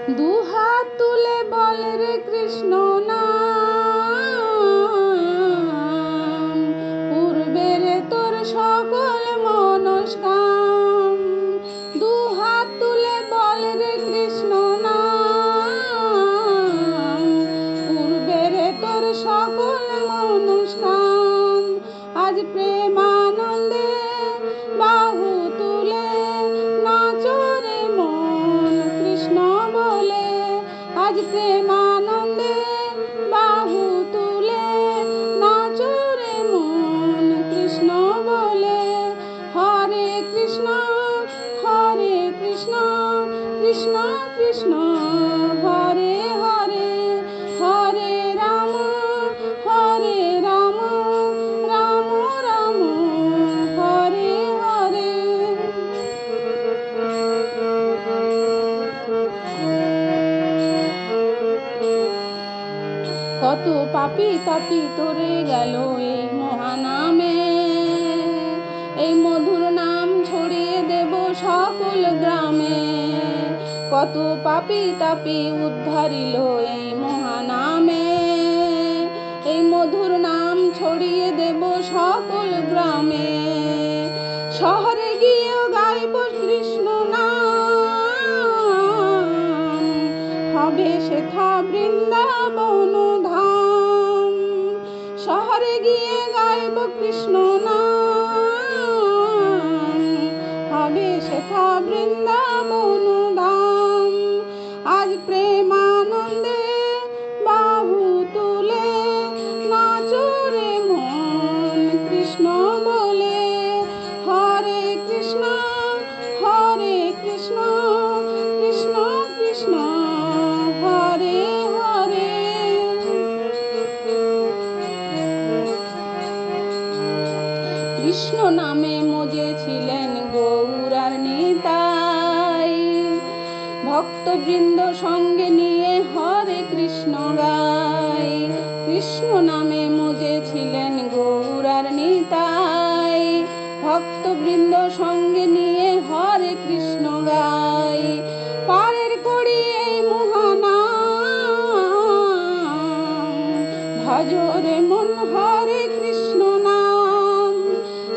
দুহাত তুলে বল রে কৃষ্ণ নাম, পূর্বের তোর সকল মনস্কাম। দুহাত তুলে বল রে কৃষ্ণ নাম, পূর্বের তোর সকল মনস্কাম। আজ প্রেমানন্দে বাহু তুলে নাচো রে মন কৃষ্ণ বলে। আজ প্রেমানন্দে বাহু তুলে নাচো রে মন কৃষ্ণ বলে। হরে কৃষ্ণ কৃষ্ণ কৃষ্ণ হরে হরে, হরে রাম রাম রাম হরে হরে। কত পাপী তাপী তরে গেল এই মহানামে, এই মধুর নাম ছড়িয়ে দেব সকল গ্রামে। কত পাপী তাপী উদ্ধারিল এই মহানামে, এই মধুর নাম ছড়িয়ে দেব সকল গ্রামে। শহরে গিয়েও গাইব কৃষ্ণ নাম, হবে সেথা বৃন্দাবন ধাম। শহরে গিয়ে গাইব কৃষ্ণ নাম, হবে সেথা বৃন্দাবন ধাম। আজ প্রেমানন্দে বাহু তুলে নাচো রে মন কৃষ্ণ বলে। হরে কৃষ্ণ কৃষ্ণ কৃষ্ণ হরে হরে। কৃষ্ণ নামে মজেছিলেন গৌরার নিতাই, ভক্তবৃন্দ সঙ্গে নিয়ে হরে কৃষ্ণ গায়। কৃষ্ণ নামে মজেছিলেন গৌরার নিতাই, ভক্তবৃন্দ সঙ্গে নিয়ে হরে কৃষ্ণ গায়। পারের করি এই মহানাম, ভজ রে মন হরে কৃষ্ণ নাম।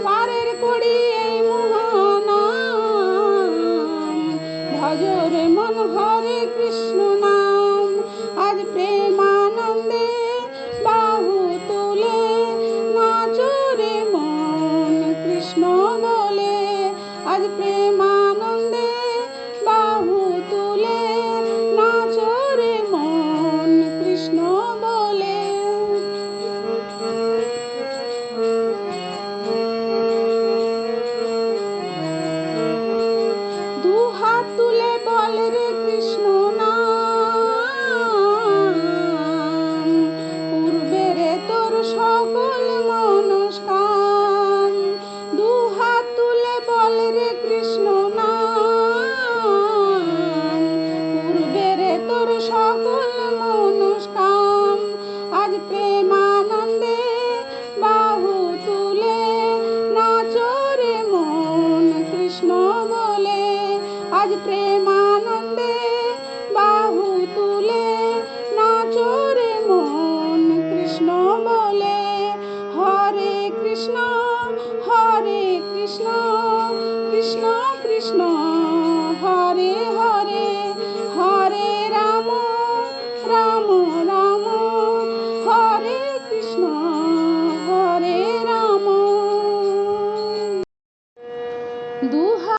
পারের করি এই মহানাম, ভজ রে মন হরে কৃষ্ণ নাম। আজ প্রেমানন্দে বাহু তুলে নাচো রে মন কৃষ্ণ বলে। আজ প্রেমানন্দে বাহু তুলে নাচো রে মন কৃষ্ণ বলে। দুহাত তুলে বল রে কৃষ্ণ নাম, পূর্বের তোর সকল মনস্কাম। দুহাত তুলে বল রে কৃষ্ণ নাম, পূর্বের তোর সকল মনস্কাম। আজ প্রেমানন্দে বাহু তুলে নাচো রে মন কৃষ্ণ বলে। আজ প্রেমানন্দে বাহু তুলে নাচো রে মন কৃষ্ণ বলে। হরে কৃষ্ণ কৃষ্ণ কৃষ্ণ হরে হরে, হরে রাম রাম হরে কৃষ্ণ হরে রাম।